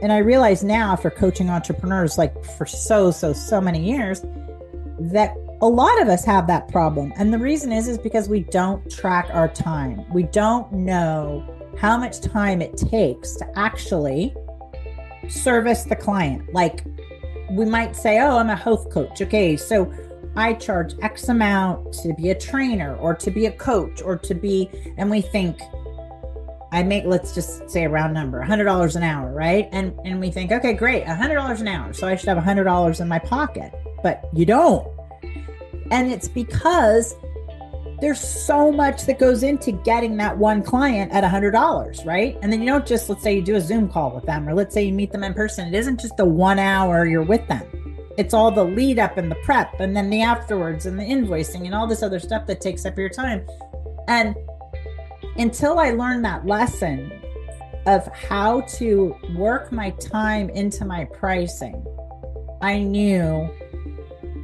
And I realize now, after coaching entrepreneurs like for so many years, that a lot of us have that problem. And the reason is because we don't track our time. We don't know how much time it takes to actually service the client. Like, we might say, oh, I'm a health coach. Okay, so I charge X amount to be a trainer or to be a coach or to be, and we think, let's just say a round number, $100 an hour, right? And we think, okay, great, $100 an hour. So I should have $100 in my pocket, but you don't. And it's because there's so much that goes into getting that one client at $100, right? And then you don't just, let's say you do a Zoom call with them, or let's say you meet them in person. It isn't just the 1 hour you're with them. It's all the lead up and the prep and then the afterwards and the invoicing and all this other stuff that takes up your time. And until I learned that lesson of how to work my time into my pricing, I knew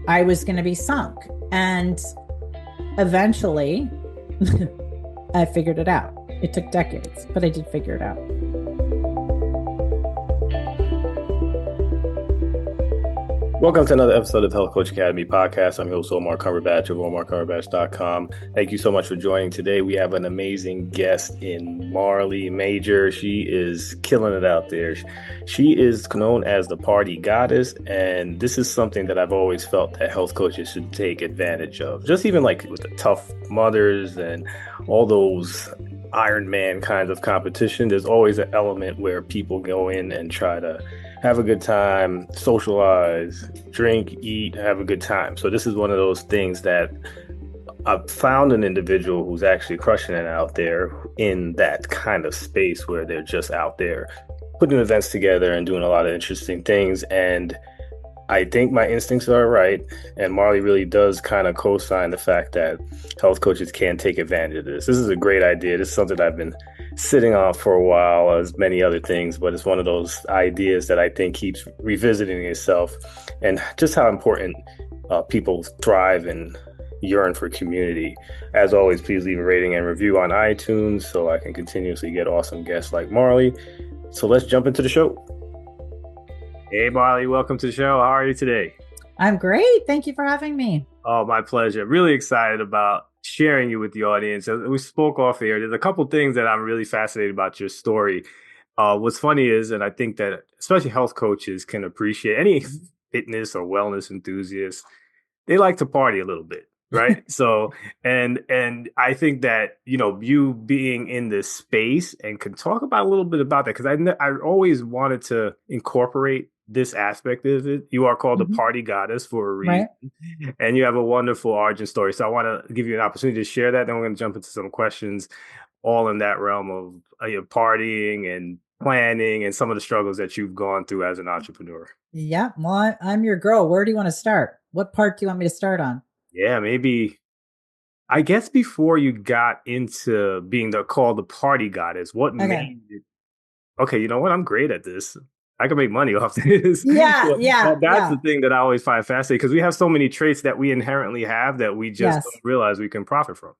I was going to be sunk. And eventually, I figured it out. It took decades, but I did figure it out. Welcome to another episode of Health Coach Academy podcast. I'm your host, Omar Cumberbatch of OmarCumberbatch.com. Thank you so much for joining today. We have an amazing guest in Marley Majcher. She is killing it out there. She is known as the party goddess, and this is something that I've always felt that health coaches should take advantage of. Just even like with the Tough Mudders and all those Iron Man kinds of competition, there's always an element where people go in and try to have a good time, socialize, drink, eat, have a good time. So this is one of those things that I've found an individual who's actually crushing it out there in that kind of space where they're just out there putting events together and doing a lot of interesting things. And I think my instincts are right. And Marley really does kind of co-sign the fact that health coaches can take advantage of this. This is a great idea. This is something I've been sitting on for a while, as many other things, but it's one of those ideas that I think keeps revisiting itself, and just how important people thrive and yearn for community. As always, please leave a rating and review on iTunes so I can continuously get awesome guests like Marley. So let's jump into the show. Hey, Marley, welcome to the show. How are you today? I'm great. Thank you for having me. Oh, my pleasure. Really excited about sharing you with the audience. We spoke off air. There's a couple things that I'm really fascinated about your story. What's funny is, and I think that especially health coaches can appreciate, any fitness or wellness enthusiasts, they like to party a little bit, right? So, and I think that, you being in this space and can talk about a little bit about that, because I always wanted to incorporate this aspect of it. You are called the party goddess for a reason, right? And you have a wonderful origin story. So I want to give you an opportunity to share that. Then we're going to jump into some questions, all in that realm of your partying and planning and some of the struggles that you've gone through as an entrepreneur. Yeah, well, I'm your girl. Where do you want to start? What part do you want me to start on? Yeah, maybe, I guess before you got into being called the party goddess, what made it? Okay, you know what? I'm great at this. I can make money off this. Yeah. That's the thing that I always find fascinating, because we have so many traits that we inherently have that we just don't realize we can profit from.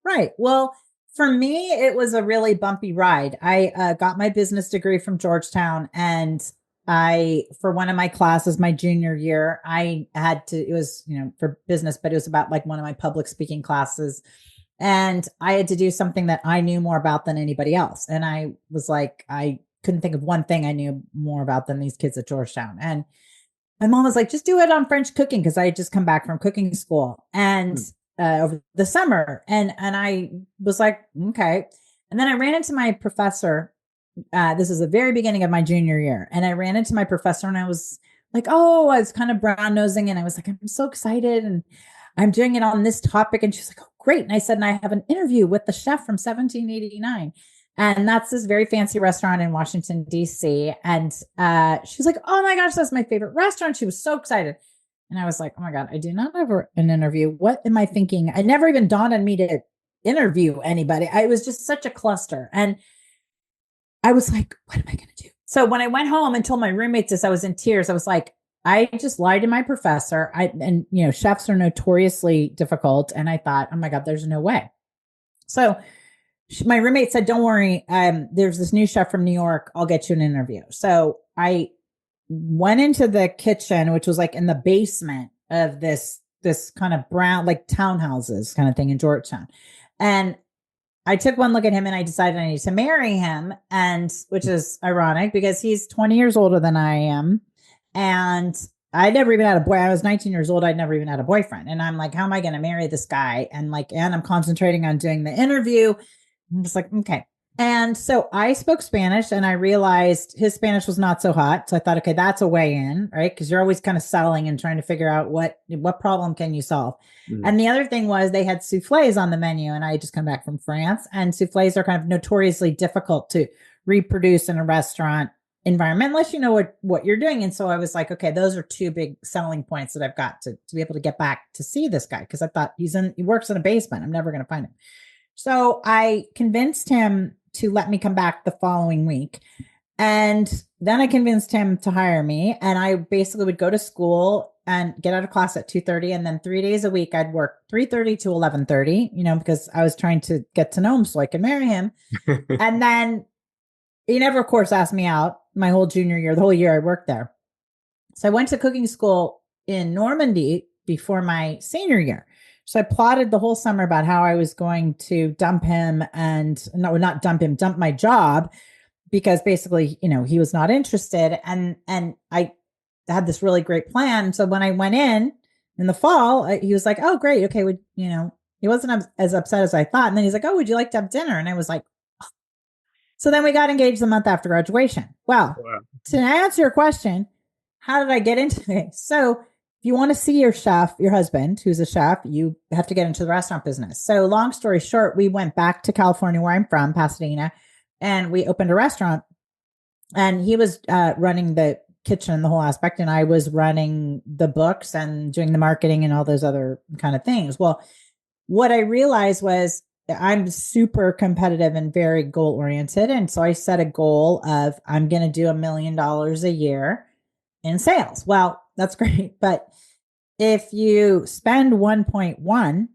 Right. Well, for me, it was a really bumpy ride. I got my business degree from Georgetown, and for one of my classes, my junior year, I had to, it was, for business, but it was about like one of my public speaking classes. And I had to do something that I knew more about than anybody else. And I was like, I couldn't think of one thing I knew more about than these kids at Georgetown. And my mom was like, just do it on French cooking, because I had just come back from cooking school and over the summer. And I was like, okay. And then I ran into my professor. This is the very beginning of my junior year. And I ran into my professor and I was like, I was kind of brown nosing. And I was like, I'm so excited. And I'm doing it on this topic. And she's like, oh, great. And I said, and I have an interview with the chef from 1789. And that's this very fancy restaurant in Washington, D.C. And she's like, oh my gosh, that's my favorite restaurant. She was so excited. And I was like, oh my God, I do not have an interview. What am I thinking? I never even dawned on me to interview anybody. I was just such a cluster. And I was like, what am I going to do? So when I went home and told my roommates this, I was in tears. I was like, I just lied to my professor. Chefs are notoriously difficult. And I thought, oh my God, there's no way. So my roommate said, don't worry. There's this new chef from New York. I'll get you an interview. So I went into the kitchen, which was like in the basement of this kind of brown, like townhouses kind of thing in Georgetown. And I took one look at him and I decided I need to marry him. And which is ironic because he's 20 years older than I am. And I never even had a boy. I was 19 years old. I'd never even had a boyfriend. And I'm like, how am I going to marry this guy? And I'm concentrating on doing the interview. I'm just like, okay. And so I spoke Spanish and I realized his Spanish was not so hot. So I thought, okay, that's a way in, right? Because you're always kind of selling and trying to figure out what problem can you solve. Mm-hmm. And the other thing was they had souffles on the menu and I had just come back from France and souffles are kind of notoriously difficult to reproduce in a restaurant environment unless you know what you're doing. And so I was like, okay, those are two big selling points that I've got to be able to get back to see this guy. Cause I thought he works in a basement. I'm never going to find him. So I convinced him to let me come back the following week. And then I convinced him to hire me. And I basically would go to school and get out of class at 2:30. And then 3 days a week, I'd work 3:30 to 11:30, because I was trying to get to know him so I could marry him. And then he never, of course, asked me out my whole junior year, the whole year I worked there. So I went to cooking school in Normandy before my senior year. So I plotted the whole summer about how I was going to dump him and not dump him, dump my job because basically, he was not interested. And I had this really great plan. So when I went in the fall, he was like, oh, great. Okay. He wasn't as upset as I thought. And then he's like, oh, would you like to have dinner? And I was like, oh. So then we got engaged the month after graduation. Well, wow. To answer your question, how did I get into it? So if you want to see your husband, who's a chef, you have to get into the restaurant business. So long story short, we went back to California, where I'm from, Pasadena, and we opened a restaurant. And he was running the kitchen and the whole aspect, and I was running the books and doing the marketing and all those other kind of things. Well, what I realized was I'm super competitive and very goal oriented. And so I set a goal of I'm going to do $1 million a year in sales. Well, that's great. But if you spend 1.1,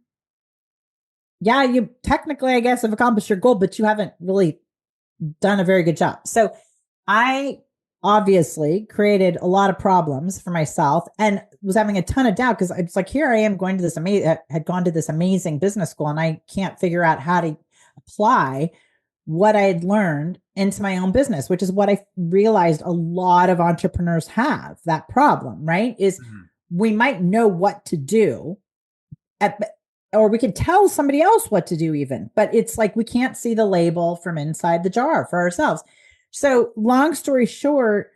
yeah, you technically, I guess, have accomplished your goal, but you haven't really done a very good job. So I obviously created a lot of problems for myself and was having a ton of doubt because it's like, here I am going to had gone to this amazing business school and I can't figure out how to apply what I had learned into my own business, which is what I realized a lot of entrepreneurs have that problem, right? Is we might know what to do or we could tell somebody else what to do even, but it's like, we can't see the label from inside the jar for ourselves. So long story short,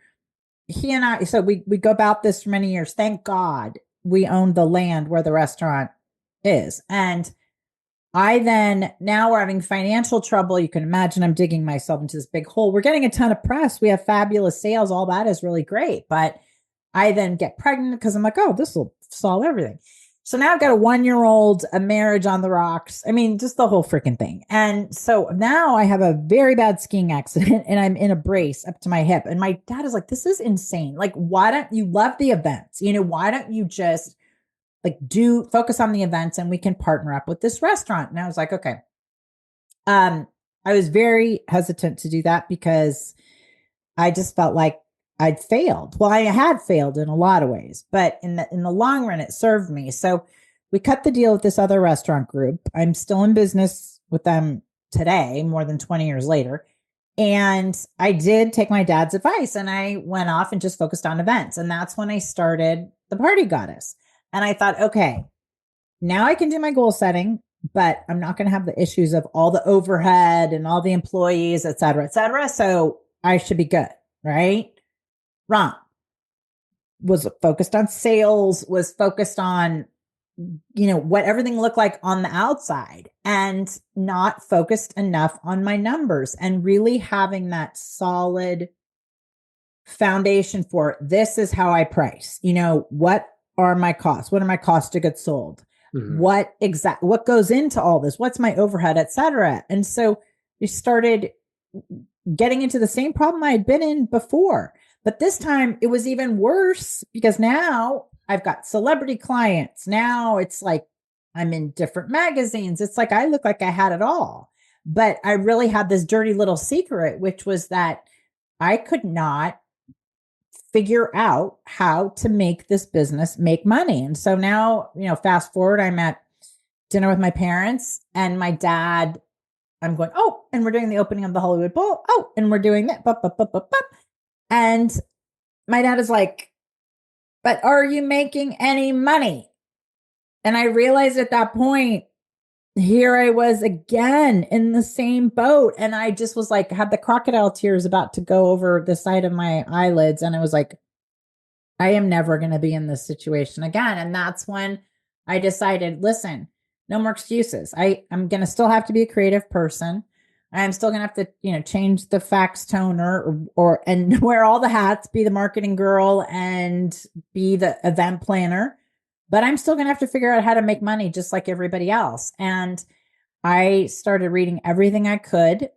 he and I, so we go about this for many years. Thank God we owned the land where the restaurant is. And now we're having financial trouble. You can imagine I'm digging myself into this big hole. We're getting a ton of press. We have fabulous sales. All that is really great. But I then get pregnant because I'm like, oh, this will solve everything. So now I've got a 1-year-old, a marriage on the rocks. I mean, just the whole freaking thing. And so now I have a very bad skiing accident and I'm in a brace up to my hip. And my dad is like, this is insane. Like, why don't you love the events? Why don't you just focus on the events and we can partner up with this restaurant? And I was like, okay. I was very hesitant to do that because I just felt like I'd failed. Well, I had failed in a lot of ways, but in the long run, it served me. So we cut the deal with this other restaurant group. I'm still in business with them today, more than 20 years later. And I did take my dad's advice and I went off and just focused on events. And that's when I started the Party Goddess. And I thought, okay, now I can do my goal setting, but I'm not going to have the issues of all the overhead and all the employees, et cetera, et cetera. So I should be good, right? Wrong. Was focused on sales, was focused on, what everything looked like on the outside and not focused enough on my numbers and really having that solid foundation for this is how I price. What are my costs? What are my costs to get sold? Mm-hmm. What goes into all this? What's my overhead, et cetera? And so we started getting into the same problem I had been in before. But this time it was even worse because now I've got celebrity clients. Now it's like I'm in different magazines. It's like I look like I had it all. But I really had this dirty little secret, which was that I could not figure out how to make this business make money. And so now, fast forward, I'm at dinner with my parents and my dad. I'm going, oh, and we're doing the opening of the Hollywood Bowl. Oh, and we're doing that. Bup, bup, bup, bup, bup. And my dad is like, but are you making any money? And I realized at that point, here I was again in the same boat. And I just was like, had the crocodile tears about to go over the side of my eyelids. And I was like, I am never going to be in this situation again. And that's when I decided, listen, no more excuses. I'm going to still have to be a creative person. I'm still going to have to, change the fax toner and wear all the hats, be the marketing girl and be the event planner. But I'm still going to have to figure out how to make money just like everybody else. And I started reading everything I could,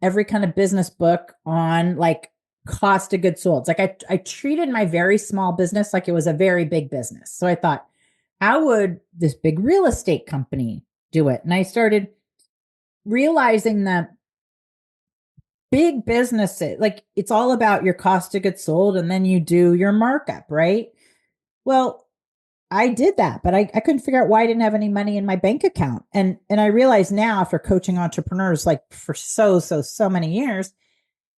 every kind of business book on like cost of goods sold. Like I treated my very small business like it was a very big business. So I thought, how would this big real estate company do it? And I started realizing that big businesses, like it's all about your cost of goods sold and then you do your markup, right? Well, I did that, but I couldn't figure out why I didn't have any money in my bank account. And I realize now after coaching entrepreneurs like for so many years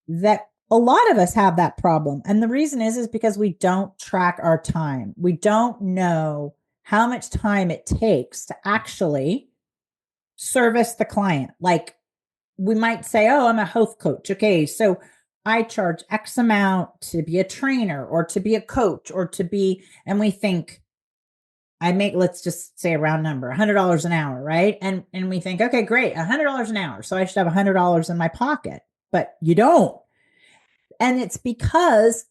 that a lot of us have that problem. And the reason is because we don't track our time. We don't know how much time it takes to actually service the client. Like we might say, oh, I'm a health coach. Okay, so I charge X amount to be a trainer or to be a coach or to be, and we think, I make, let's just say a round number, $100 an hour, right? And we think, okay, great, $100 an hour. So I should have $100 in my pocket, but you don't. And it's because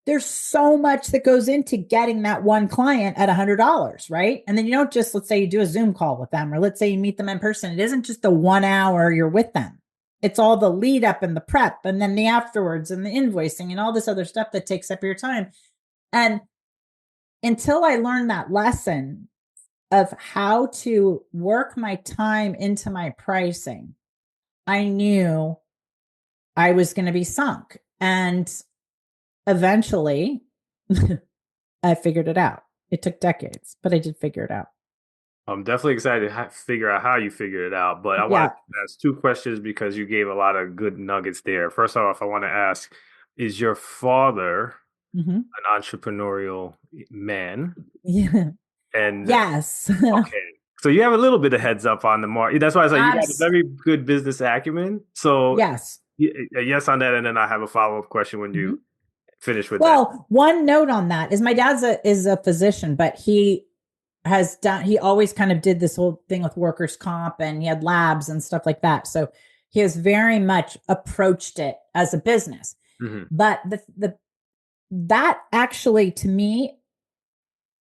there's so much that goes into getting that one client at $100, right? And then you don't just, let's say you do a Zoom call with them, or let's say you meet them in person. It isn't just the 1 hour you're with them. It's all the lead up and the prep and then the afterwards and the invoicing and all this other stuff that takes up your time. And until I learned that lesson of how to work my time into my pricing, I knew I was going to be sunk. And eventually, I figured it out. It took decades, but I did figure it out. I'm definitely excited to figure out how you figured it out. But I want to ask two questions because you gave a lot of good nuggets there. First off, I want to ask, is your father an entrepreneurial man? Yeah. And yes. Okay. So you have a little bit of heads up on the market. That's why I said you got a very good business acumen. So yes. A yes on that. And then I have a follow-up question when you finish with that. Well, one note on that is my dad's is a physician, but he always kind of did this whole thing with workers' comp and he had labs and stuff like that. So he has very much approached it as a business. But that actually to me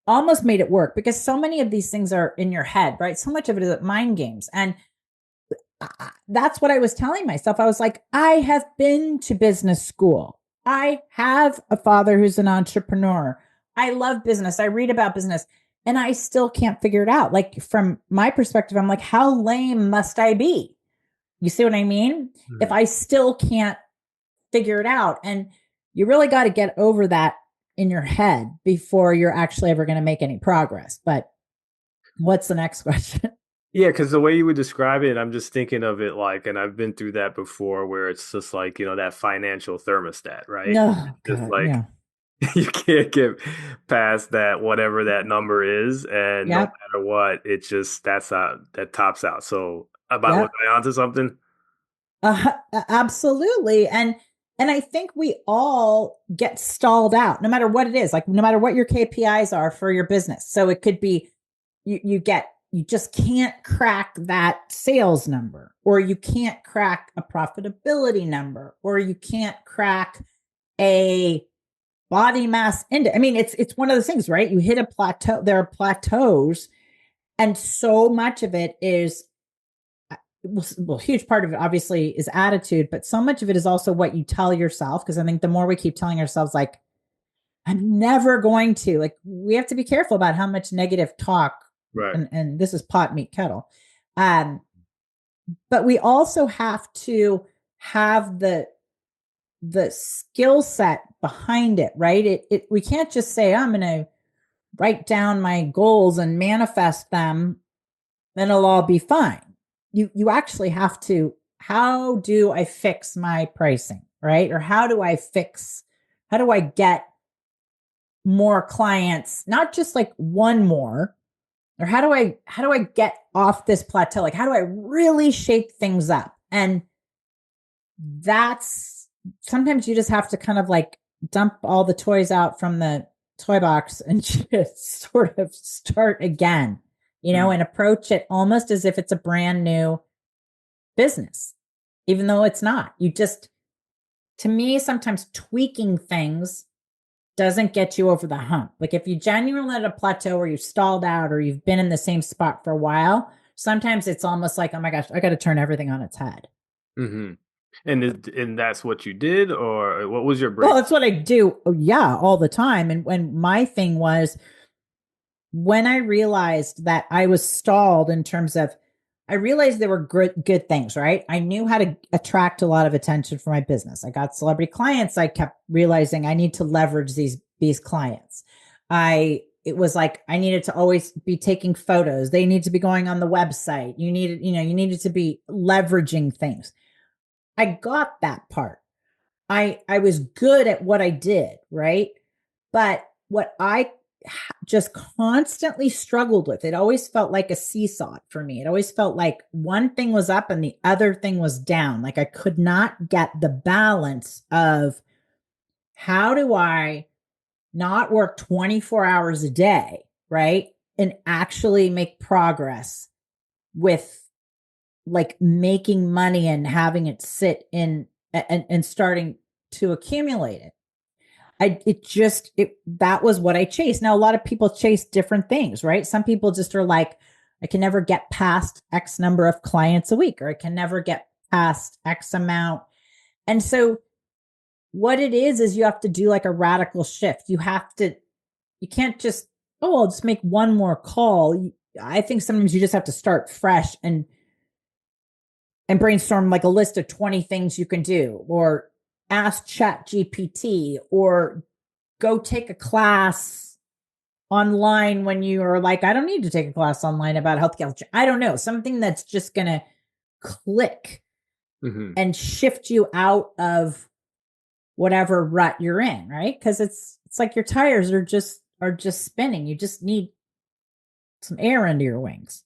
almost made it work because so many of these things are in your head, right? So much of it is mind games. And that's what I was telling myself. I was like, I have been to business school. I have a father who's an entrepreneur. I love business. I read about business and I still can't figure it out. Like from my perspective, I'm like, how lame must I be? You see what I mean? If I still can't figure it out. And you really got to get over that in your head before you're actually ever going to make any progress. But what's the next question? Yeah, because the way you would describe it, I'm just thinking of it like, and I've been through that before where it's just like, that financial thermostat, right? No, just like you can't get past that, whatever that number is. And no matter what, it's just, that tops out. So was I onto something? Absolutely. And I think we all get stalled out no matter what it is, like no matter what your KPIs are for your business. So it could be you just can't crack that sales number, or you can't crack a profitability number, or you can't crack a body mass index. I mean, it's one of those things, right? You hit a plateau. There are plateaus, and so much of it is, well, a huge part of it obviously is attitude, but so much of it is also what you tell yourself. Because I think the more we keep telling ourselves, like, I'm never going to, like, we have to be careful about how much negative talk. Right. And this is pot, meat, kettle. but we also have to have the skill set behind it, right? We can't just say, I'm going to write down my goals and manifest them, then it'll all be fine. You actually have to, how do I fix my pricing, right? Or how do I get more clients, not just like one more, or how do I get off this plateau? Like, how do I really shake things up? And that's sometimes you just have to kind of like dump all the toys out from the toy box and just sort of start again, and approach it almost as if it's a brand new business, even though it's not. To me, sometimes tweaking things doesn't get you over the hump. Like if you genuinely at a plateau or you stalled out or you've been in the same spot for a while, sometimes it's almost like, oh my gosh, I got to turn everything on its head. Mm-hmm. And that's what you did, or what was your break? Well, that's what I do. Oh, yeah, all the time. And when my thing was, when I realized that I was stalled in terms of, I realized there were good things, right? I knew how to attract a lot of attention for my business. I got celebrity clients. I kept realizing I need to leverage these clients. It was like I needed to always be taking photos. They need to be going on the website. You needed to be leveraging things. I got that part. I was good at what I did, right? But what I just constantly struggled with, it always felt like a seesaw for me. It always felt like one thing was up and the other thing was down. Like I could not get the balance of how do I not work 24 hours a day, right? And actually make progress with like making money and having it sit in and starting to accumulate it. That was what I chased. Now, a lot of people chase different things, right? Some people just are like, I can never get past X number of clients a week, or I can never get past X amount. And so what it is you have to do like a radical shift. You can't just, oh, I'll just make one more call. I think sometimes you just have to start fresh and brainstorm like a list of 20 things you can do, or ask Chat GPT, or go take a class online when you are like, I don't need to take a class online about healthcare. I don't know, something that's just going to click and shift you out of whatever rut you're in, right? Because it's like your tires are just spinning. You just need some air under your wings.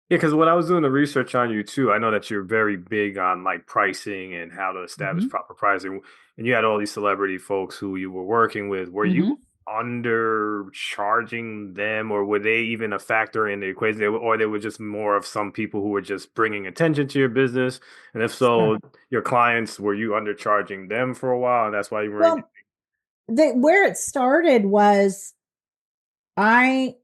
Yeah, because when I was doing the research on you too, I know that you're very big on like pricing and how to establish proper pricing. And you had all these celebrity folks who you were working with. Were you undercharging them, or were they even a factor in the equation? Or they were just more of some people who were just bringing attention to your business? And if so, your clients, were you undercharging them for a while? And that's why you were. Where it started was okay.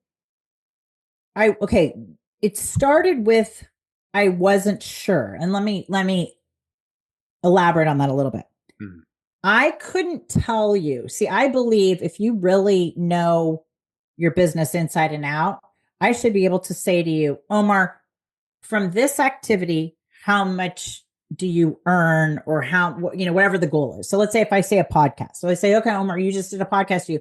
It started with, I wasn't sure. And let me elaborate on that a little bit. I couldn't tell you. See, I believe if you really know your business inside and out, I should be able to say to you, Omar, from this activity, how much do you earn, or whatever the goal is. So let's say if I say a podcast, so I say, okay, Omar, you just did a podcast, you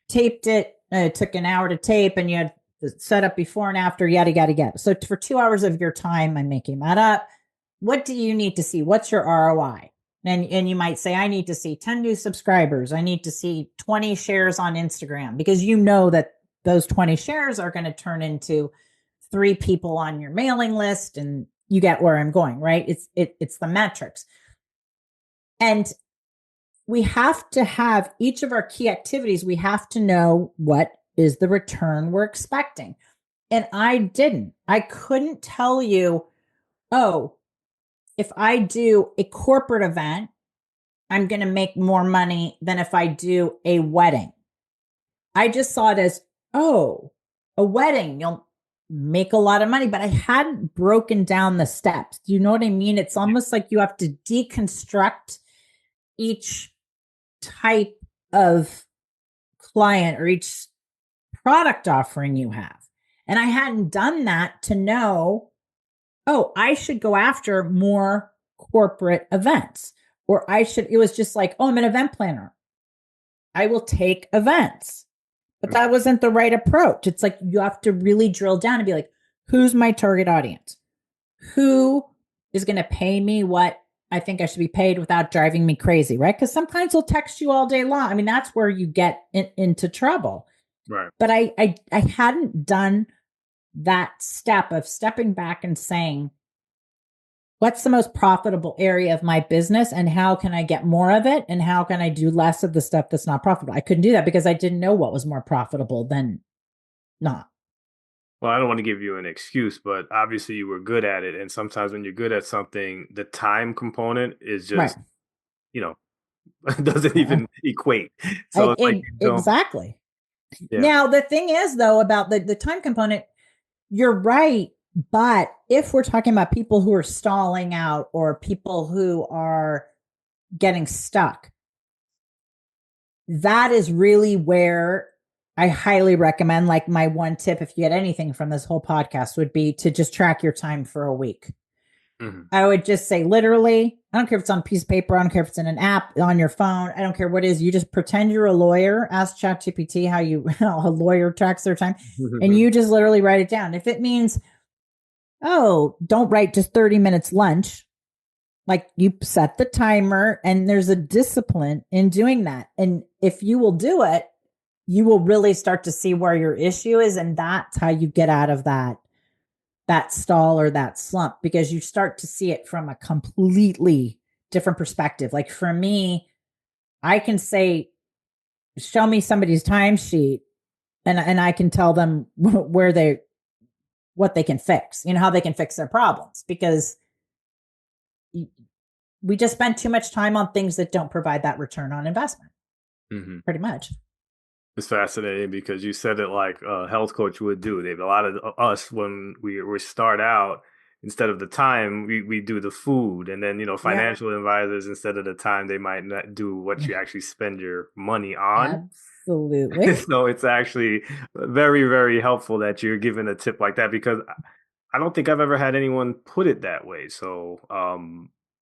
taped it, it took an hour to tape, and you had the setup before and after, yada, yada, yada. So for 2 hours of your time, I'm making that up. What do you need to see? What's your ROI? And you might say, I need to see 10 new subscribers. I need to see 20 shares on Instagram, because you know that those 20 shares are going to turn into 3 people on your mailing list, and you get where I'm going, right? It's the metrics. And we have to have each of our key activities. We have to know what is the return we're expecting. And I couldn't tell you, oh, if I do a corporate event, I'm going to make more money than if I do a wedding. I just saw it as, oh, a wedding, you'll make a lot of money, but I hadn't broken down the steps. Do you know what I mean? It's almost like you have to deconstruct each type of client or each product offering you have. And I hadn't done that to know, oh, I should go after more corporate events. Or it was just like, oh, I'm an event planner. I will take events. But that wasn't the right approach. It's like you have to really drill down and be like, who's my target audience? Who is going to pay me what I think I should be paid without driving me crazy, right? Because some clients will text you all day long. I mean, that's where you get into trouble. Right. But I hadn't done that step of stepping back and saying, what's the most profitable area of my business and how can I get more of it? And how can I do less of the stuff that's not profitable? I couldn't do that because I didn't know what was more profitable than not. Well, I don't want to give you an excuse, but obviously you were good at it. And sometimes when you're good at something, the time component is Right. just, you know, doesn't even equate. So it's like you don't, Exactly. yeah. Now, the thing is, though, about the time component, you're right. But if we're talking about people who are stalling out or people who are getting stuck, that is really where I highly recommend, like my one tip, if you get anything from this whole podcast, would be to just track your time for a week. Mm-hmm. I would just say, literally, I don't care if it's on a piece of paper, I don't care if it's in an app on your phone, I don't care what it is. You just pretend you're a lawyer, ask ChatGPT how a lawyer tracks their time, and you just literally write it down. If it means, oh, don't write just 30 minutes lunch, like you set the timer and there's a discipline in doing that. And if you will do it, you will really start to see where your issue is. And that's how you get out of that stall or that slump, because you start to see it from a completely different perspective. Like for me, I can say, show me somebody's timesheet and I can tell them what they can fix, how they can fix their problems, because we just spend too much time on things that don't provide that return on investment. Mm-hmm. Pretty much. It's fascinating because you said it like a health coach would do. They've a lot of us when we start out, instead of the time we do the food, and then financial advisors, instead of the time they might not do what you actually spend your money on. Absolutely. So it's actually very, very helpful that you're giving a tip like that, because I don't think I've ever had anyone put it that way. So I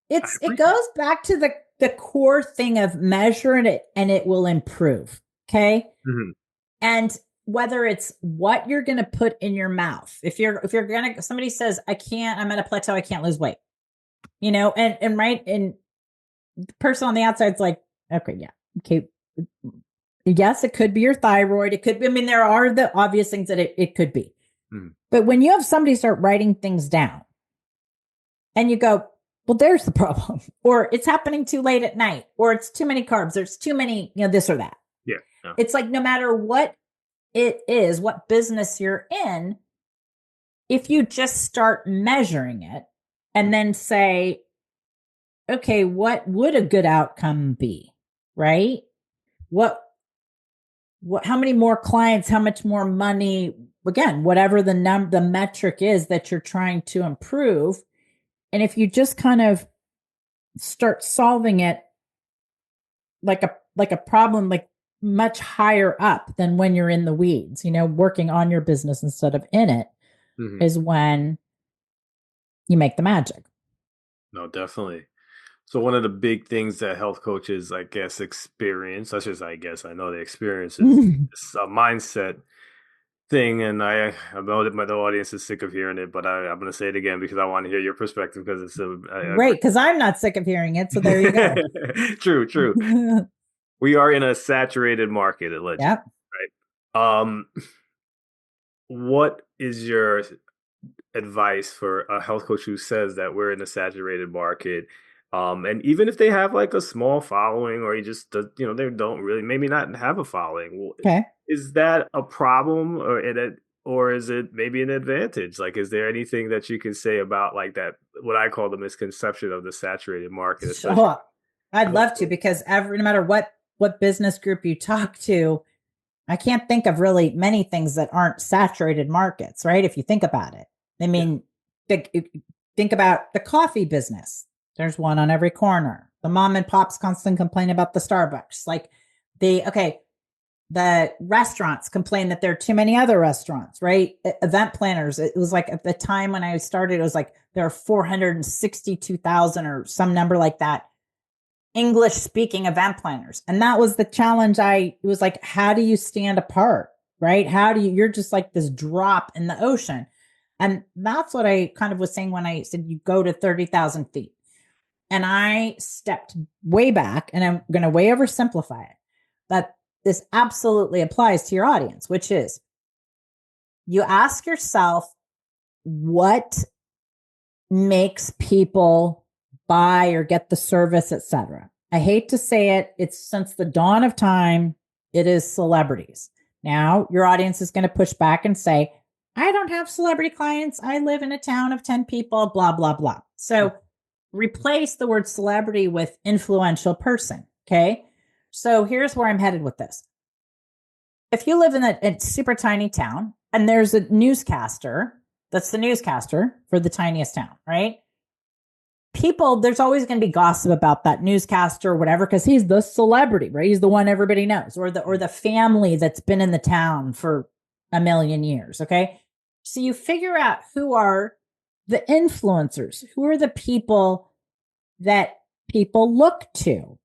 It appreciate goes back to the core thing of measuring it and it will improve. Okay. it. Mhm. And whether it's what you're going to put in your mouth, if you're going to, somebody says, I'm at a plateau, I can't lose weight, and right. And the person on the outside's like, okay, yeah. Okay. Yes, it could be your thyroid. It could be, there are the obvious things that it could be. Mhm. But when you have somebody start writing things down and you go, well, there's the problem, or it's happening too late at night, or it's too many carbs, there's too many, this or that. Yeah. Yeah. It's like, no matter what it is, what business you're in, if you just start measuring it and then say, okay, what would a good outcome be? Right? What, how many more clients, how much more money, again, whatever the metric is that you're trying to improve. And if you just kind of start solving it like a problem, like much higher up than when you're in the weeds, working on your business instead of in it, Mhm. is when you make the magic. No, definitely. So one of the big things that health coaches, I guess, experience, I know they experience is a mindset thing. And I know that my audience is sick of hearing it, but I'm going to say it again because I want to hear your perspective, because it's a Great, because I'm not sick of hearing it. So there you go. True. We are in a saturated market, allegedly, Yep. right? What is your advice for a health coach who says that we're in a saturated market? And even if they have like a small following, or they don't really maybe not have a following, Okay. is that a problem, or is it maybe an advantage? Like, is there anything that you can say about like that, what I call the misconception of the saturated market, especially? Oh, I'd love to, because no matter what business group you talk to, I can't think of really many things that aren't saturated markets, right? If you think about it. I mean, think about the coffee business. There's one on every corner. The mom and pops constantly complain about the Starbucks. Like okay, The restaurants complain that there are too many other restaurants, right? Event planners. It was like at the time when I started, it was like there are 462,000 or some number like that English speaking event planners. And that was the challenge. It was like, how do you stand apart, right? You're just like this drop in the ocean. And that's what I kind of was saying when I said you go to 30,000 feet. And I stepped way back, and I'm going to way oversimplify it. But this absolutely applies to your audience, which is you ask yourself, what makes people buy or get the service, etc. I hate to say it. It's since the dawn of time, it is celebrities. Now your audience is going to push back and say, I don't have celebrity clients. I live in a town of 10 people, blah, blah, blah. So replace the word celebrity with influential person. Okay. So here's where I'm headed with this. If you live in a super tiny town and there's a newscaster, that's the newscaster for the tiniest town, right? There's always going to be gossip about that newscaster or whatever, because he's the celebrity, right? He's the one everybody knows, or the family that's been in the town for a million years. Okay. So you figure out who are the influencers, who are the people that people look to.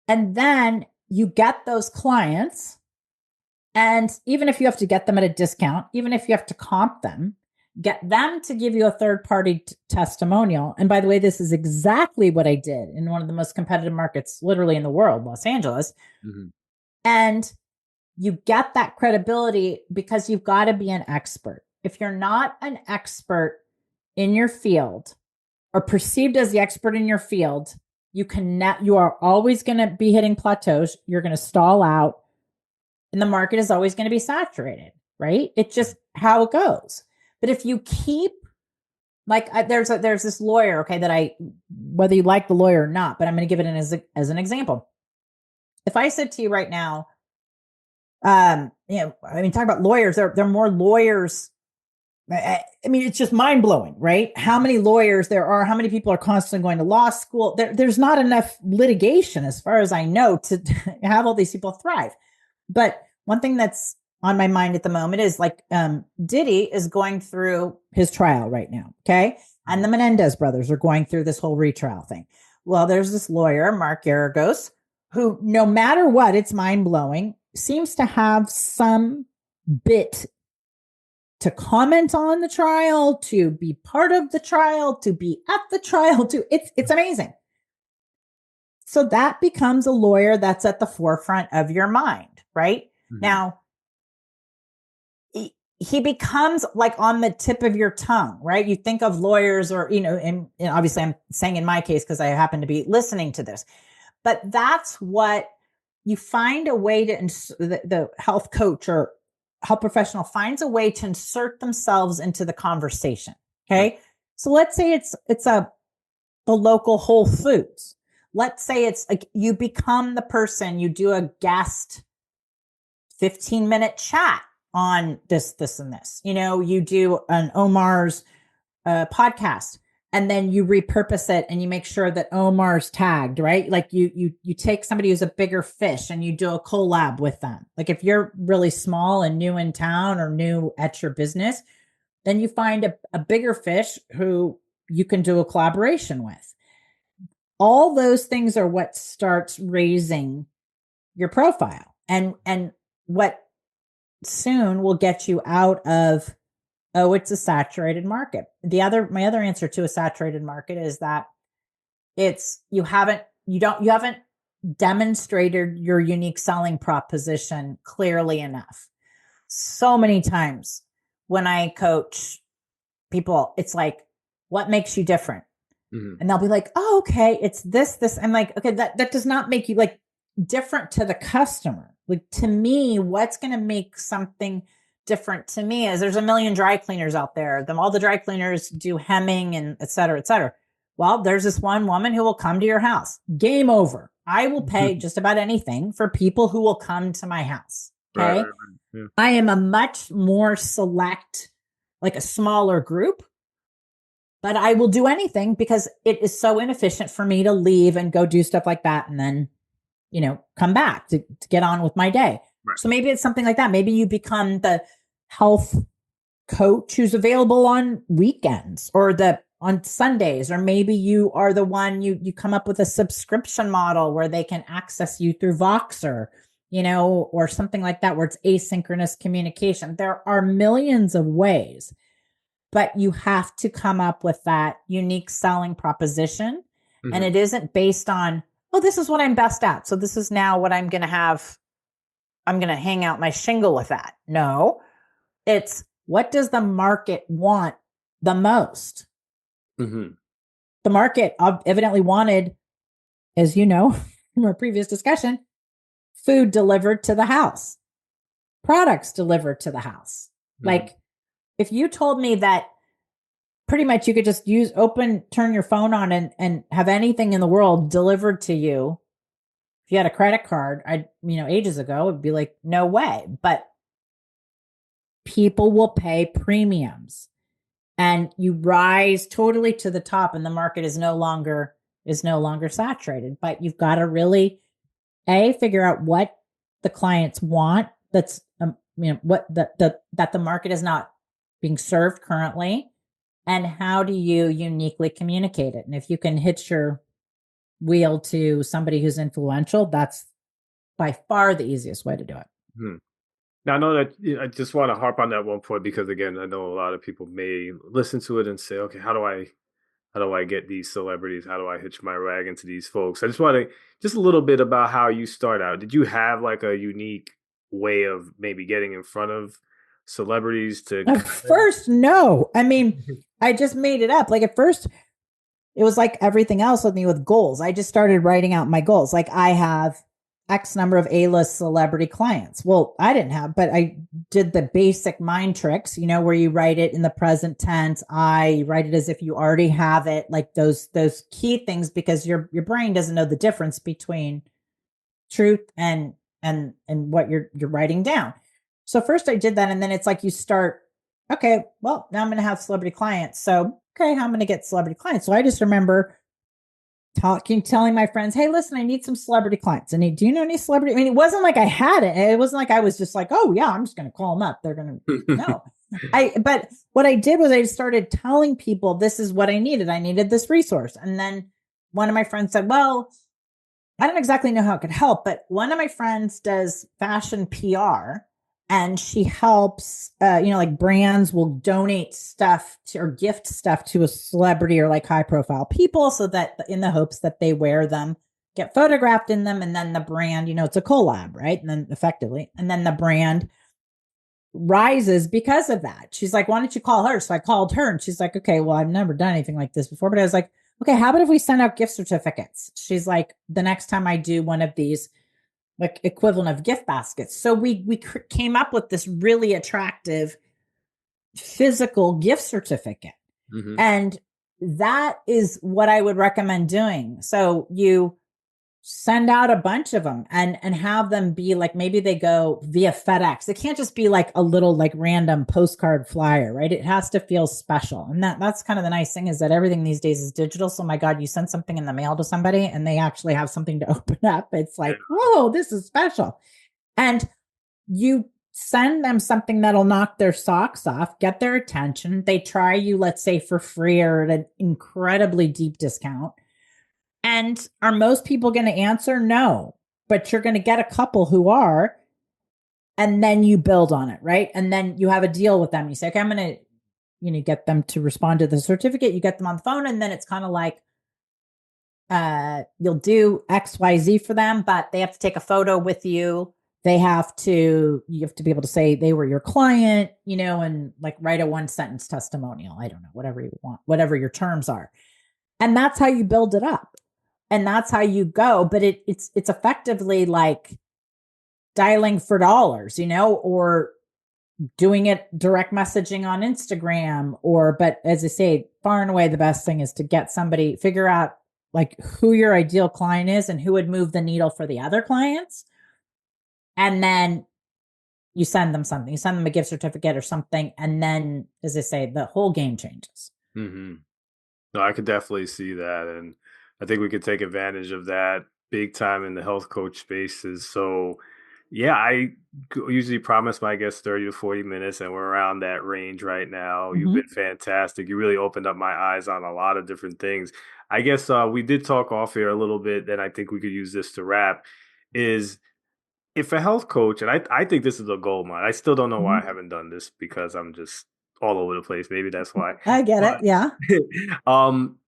And then you get those clients. And even if you have to get them at a discount, even if you have to comp them, get them to give you a third-party testimonial. And by the way, this is exactly what I did in one of the most competitive markets literally in the world, Los Angeles. Mm-hmm. And you get that credibility because you've got to be an expert. If you're not an expert in your field or perceived as the expert in your field, you are always going to be hitting plateaus. You're going to stall out. And the market is always going to be saturated, right? It's just how it goes. But if you keep, there's this lawyer, okay, whether you like the lawyer or not, but I'm going to give it as an example. If I said to you right now, talk about lawyers, there are more lawyers. I mean, it's just mind blowing, right? How many lawyers there are, how many people are constantly going to law school. There's not enough litigation, as far as I know, to have all these people thrive. But one thing that's on my mind at the moment is Diddy is going through his trial right now. Okay. And the Menendez brothers are going through this whole retrial thing. Well, there's this lawyer, Mark Garagos, who no matter what, it's mind blowing, seems to have some bit to comment on the trial, to be part of the trial, to be at the trial, it's amazing. So that becomes a lawyer that's at the forefront of your mind, right? Mm-hmm. Now, he becomes on the tip of your tongue, right? You think of lawyers and obviously I'm saying in my case, because I happen to be listening to this, but that's what you find a way to, the health coach or health professional finds a way to insert themselves into the conversation. Okay. Mm-hmm. So let's say it's the local Whole Foods. Let's say it's you become the person, you do a guest 15-minute chat on this, and this, you do an Omar's podcast, and then you repurpose it and you make sure that Omar's tagged, right? You take somebody who's a bigger fish and you do a collab with them. If you're really small and new in town or new at your business, then you find a bigger fish who you can do a collaboration with. All those things are what starts raising your profile and what soon will get you out of, it's a saturated market. My other answer to a saturated market is that you haven't demonstrated your unique selling proposition clearly enough. So many times when I coach people, it's what makes you different? Mm-hmm. And they'll be like, oh, okay, it's this. I'm like, okay, that does not make you different to the customer. To me, what's going to make something different to me is there's a million dry cleaners out there. All the dry cleaners do hemming and et cetera, et cetera. Well, there's this one woman who will come to your house. Game over. I will pay just about anything for people who will come to my house. Okay. Right. Yeah. I am a much more select, a smaller group, but I will do anything because it is so inefficient for me to leave and go do stuff like that and then come back to get on with my day. So maybe it's something like that. Maybe you become the health coach who's available on weekends or the on Sundays, or maybe you are the one you come up with a subscription model where they can access you through Voxer, or something like that where it's asynchronous communication. There are millions of ways, but you have to come up with that unique selling proposition. Mm-hmm. And it isn't based on, oh, this is what I'm best at, so this is now what I'm going to have. I'm going to hang out my shingle with that. No, it's what does the market want the most? Mm-hmm. The market evidently wanted, as you know from our previous discussion, food delivered to the house, products delivered to the house. Mm-hmm. Like if you told me that pretty much you could just turn your phone on and have anything in the world delivered to you. If you had a credit card, ages ago, it'd be like, no way. But people will pay premiums and you rise totally to the top, and the market is no longer saturated. But you've got to really figure out what the clients want. That's what that the market is not being served currently, and how do you uniquely communicate it? And if you can hitch your wheel to somebody who's influential, that's by far the easiest way to do it. Hmm. Now, I know that I just want to harp on that one point because, again, I know a lot of people may listen to it and say, okay, how do I get these celebrities? How do I hitch my wagon to these folks? I just want to just a little bit about how you start out. Did you have like a unique way of maybe getting in front of celebrities to at first? No, I mean, I just made it up. Like at first it was like everything else with me with goals. I just started writing out my goals. Like I have X number of A-list celebrity clients. Well, I didn't have, but I did the basic mind tricks, where you write it in the present tense. I write it as if you already have it, like those key things, because your brain doesn't know the difference between truth and what you're writing down. So first I did that, and then it's like you start, okay, well, now I'm going to have celebrity clients. So, okay, how I'm going to get celebrity clients. So I just remember telling my friends, hey, listen, I need some celebrity clients. And do you know any celebrity? I mean, it wasn't like I had it. It wasn't like I was just like, oh yeah, I'm just going to call them up. They're going to, no. But what I did was I started telling people, this is what I needed. I needed this resource. And then one of my friends said, well, I don't exactly know how it could help, but one of my friends does fashion PR. And she helps, like brands will donate stuff or gift stuff to a celebrity or like high profile people, so that in the hopes that they wear them, get photographed in them. And then the brand, it's a collab, right? And then effectively, and then the brand rises because of that. She's like, why don't you call her? So I called her and she's like, okay, well, I've never done anything like this before. But I was like, okay, how about if we send out gift certificates? She's like, the next time I do one of these, like equivalent of gift baskets. So we came up with this really attractive physical gift certificate. Mm-hmm. And that is what I would recommend doing. So you send out a bunch of them and have them be like, maybe they go via FedEx. It can't just be like a little like random postcard flyer, right? It has to feel special. And that's kind of the nice thing, is that everything these days is digital. So my God, you send something in the mail to somebody and they actually have something to open up. It's like, whoa, this is special. And you send them something that'll knock their socks off, get their attention. They try you, let's say, for free or at an incredibly deep discount. And are most people going to answer? No, but you're going to get a couple who are, and then you build on it, right? And then you have a deal with them. You say, okay, I'm going to, get them to respond to the certificate. You get them on the phone, and then it's kind of like, you'll do XYZ for them, but they have to take a photo with you. You have to be able to say they were your client, and like write a 1-sentence testimonial. I don't know, whatever you want, whatever your terms are. And that's how you build it up. And that's how you go. But it's effectively like dialing for dollars, or doing it direct messaging on Instagram, but as I say, far and away, the best thing is to get somebody, figure out like who your ideal client is and who would move the needle for the other clients. And then you send them something, you send them a gift certificate or something. And then, as I say, the whole game changes. Mm-hmm. No, I could definitely see that. And I think we could take advantage of that big time in the health coach spaces. So Yeah, I usually promise my guests 30 to 40 minutes, and we're around that range right now. You've been Hmm. fantastic. You really opened up my eyes on a lot of different things. I guess we did talk off here a little bit, and I think we could use this to wrap. Is if a health coach, and I think this is a gold mine. I still don't know why I Hmm. haven't done this because I'm just all over the place. Maybe that's why. I get it. But Yeah.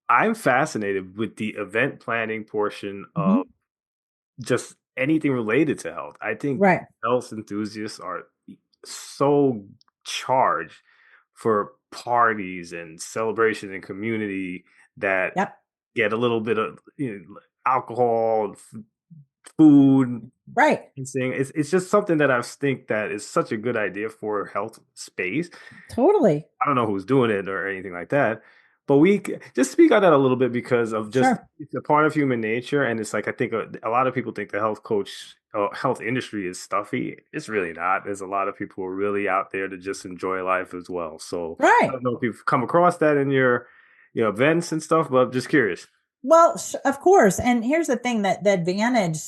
I'm fascinated with the event planning portion of Hmm. just anything related to health. I think Right. health enthusiasts are so charged for parties and celebration and community that Yep. get a little bit of alcohol, food, Right. and saying it's just something that I think that is such a good idea for health space. Totally. I don't know who's doing it or anything like that, but just speak on that a little bit because of just Sure. it's a part of human nature, and it's like I think a lot of people think the health coach, health industry is stuffy. It's really not. There's a lot of people who are really out there to just enjoy life as well. So I Right. don't know if you've come across that in your events and stuff, but I'm just curious. Well, of course. And here's the thing that the advantage,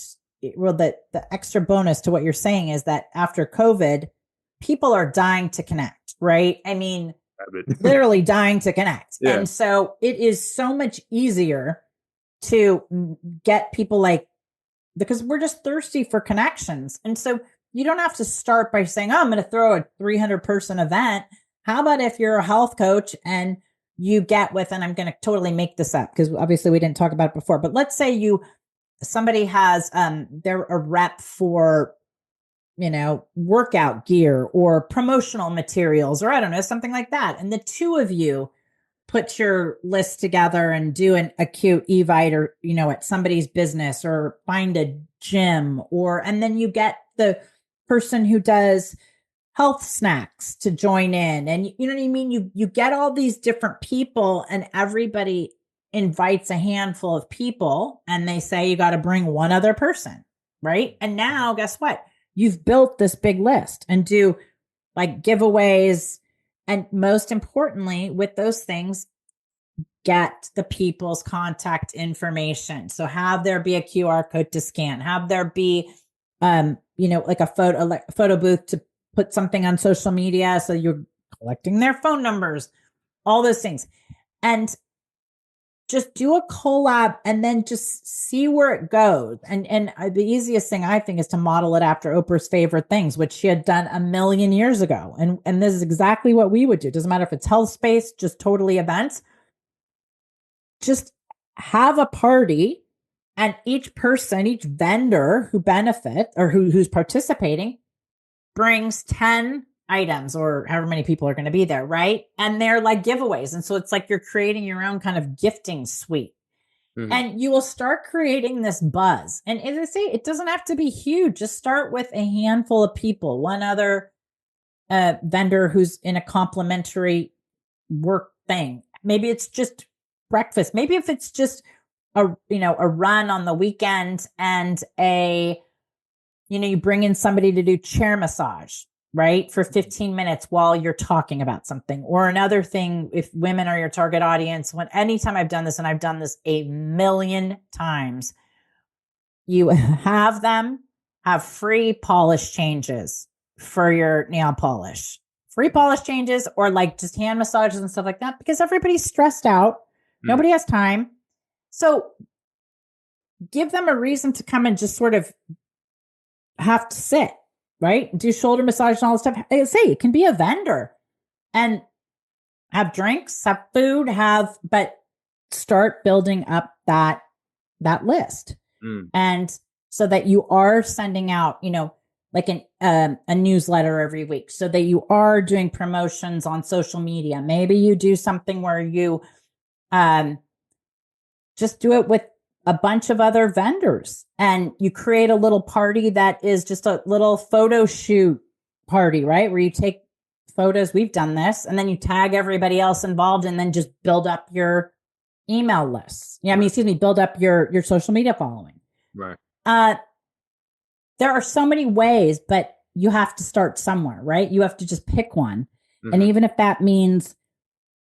well, the extra bonus to what you're saying is that after COVID, people are dying to connect, right? I mean, literally dying to connect. Yeah. And so it is so much easier to get people like, because we're just thirsty for connections. And so you don't have to start by saying, oh, I'm going to throw a 300-person event. How about if you're a health coach and you get with, and I'm going to totally make this up because obviously we didn't talk about it before, but let's say somebody has, they're a rep for, workout gear or promotional materials, or I don't know, something like that. And the two of you put your list together and do an acute evite or at somebody's business or find a gym, and then you get the person who does health snacks to join in, and you know what I mean, you get all these different people and everybody invites a handful of people and they say you got to bring one other person, right? And now guess what, you've built this big list and do like giveaways, and most importantly with those things, get the people's contact information. So have there be a QR code to scan, have there be like a photo booth to put something on social media, so you're collecting their phone numbers, all those things. And just do a collab and then just see where it goes. And the easiest thing I think is to model it after Oprah's favorite things, which she had done a million years ago. And this is exactly what we would do. It doesn't matter if it's health space, just totally events. Just have a party, and each person, each vendor who benefit or who's participating brings 10 items or however many people are going to be there, right? And they're like giveaways. And so it's like you're creating your own kind of gifting suite. Mhm. And you will start creating this buzz. And as I say, it doesn't have to be huge. Just start with a handful of people, one other vendor who's in a complimentary work thing. Maybe it's just breakfast. Maybe if it's just a run on the weekend and you bring in somebody to do chair massage, right? For 15 minutes while you're talking about something. Or another thing, if women are your target audience, anytime I've done this, and I've done this a million times, you have them have free polish changes for your nail polish, free polish changes, or like just hand massages and stuff like that, because everybody's stressed out. Mhm. Nobody has time. So give them a reason to come and just sort of have to sit, right? Do shoulder massage and all this stuff. I say it can be a vendor and have drinks, have food, but start building up that list. Mm. And so that you are sending out, like a newsletter every week, so that you are doing promotions on social media. Maybe you do something where you um, just do it with a bunch of other vendors and you create a little party that is just a little photo shoot party, right? Where you take photos. We've done this, and then you tag everybody else involved and then just build up your email lists. Yeah. I mean, Right. excuse me, build up your social media following. Right. Uh, there are so many ways, but you have to start somewhere, right? You have to just pick one. And Mhm. even if that means,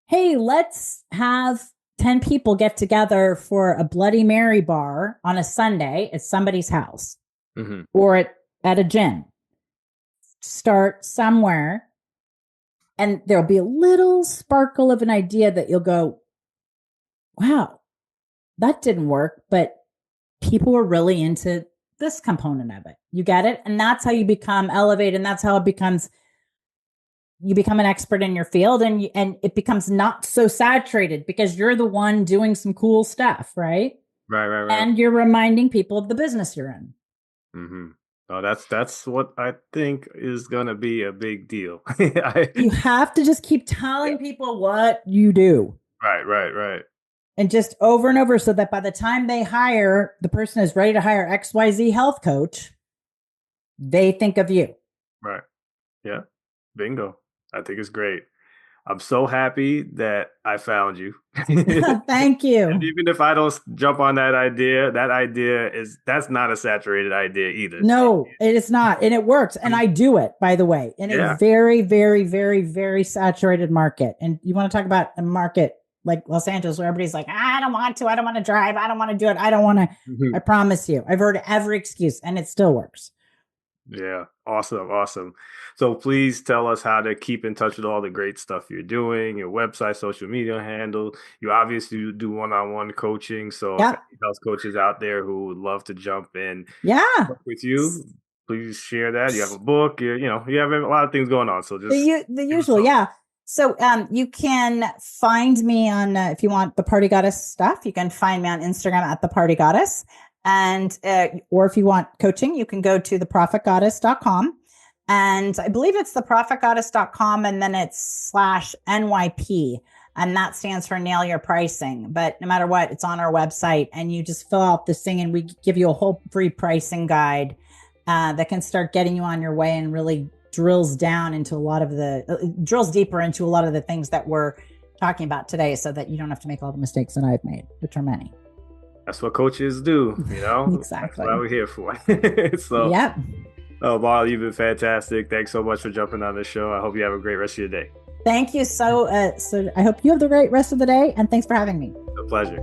hey, let's have 10 people get together for a Bloody Mary bar on a Sunday at somebody's house, Mhm. or at at a gym. Start somewhere, and there'll be a little sparkle of an idea that you'll go, wow, that didn't work, but people were really into this component of it. You get it? And that's how you become elevated. And that's how it becomes, you become an expert in your field, and it becomes not so saturated because you're the one doing some cool stuff, right? Right. And you're reminding people of the business you're in. Mm-hmm. Oh, that's what I think is going to be a big deal. You have to just keep telling people what you do. Right. And just over and over, so that by the time they hire, the person is ready to hire XYZ health coach, they think of you. Right. Yeah. Bingo. I think it's great. I'm so happy that I found you. Thank you. And even if I don't jump on that's not a saturated idea either. No, it is not. And it works. And I do it, by the way, in a very, very, very, very saturated market. And you want to talk about a market like Los Angeles, where everybody's like, I don't want to drive. I don't want to do it. I don't want to. I promise you, I've heard every excuse, and it still works. Yeah. Awesome. So please tell us how to keep in touch with all the great stuff you're doing, your website, social media handle. You obviously do one-on-one coaching. So if health coaches out there who would love to jump in work with you, please share that. You have a book, you have a lot of things going on. So just the usual. Yeah. So you can find me on, if you want the Party Goddess stuff, you can find me on Instagram at the Party Goddess. And, or if you want coaching, you can go to theprofitgoddess.com. And I believe it's theprofitgoddess.com, and then it's /NYP. And that stands for Nail Your Pricing. But no matter what, it's on our website, and you just fill out this thing, and we give you a whole free pricing guide that can start getting you on your way, and really drills down into drills deeper into a lot of the things that we're talking about today, so that you don't have to make all the mistakes that I've made, which are many. That's what coaches do, Exactly. That's what we're here for. So, yep. Oh, Marley, you've been fantastic. Thanks so much for jumping on the show. I hope you have a great rest of your day. Thank you. So I hope you have the great rest of the day, and thanks for having me. A pleasure.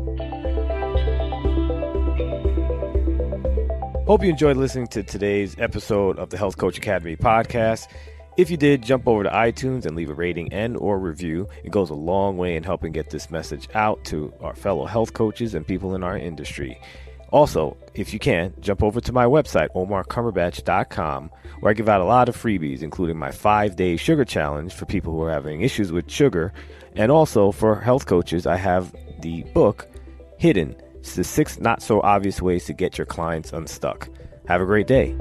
Hope you enjoyed listening to today's episode of the Health Coach Academy podcast. If you did, jump over to iTunes and leave a rating and or review. It goes a long way in helping get this message out to our fellow health coaches and people in our industry. Also, if you can, jump over to my website, omarcumberbatch.com, where I give out a lot of freebies, including my 5-day sugar challenge for people who are having issues with sugar. And also for health coaches, I have the book, Hidden. It's the 6 not so obvious ways to get your clients unstuck. Have a great day.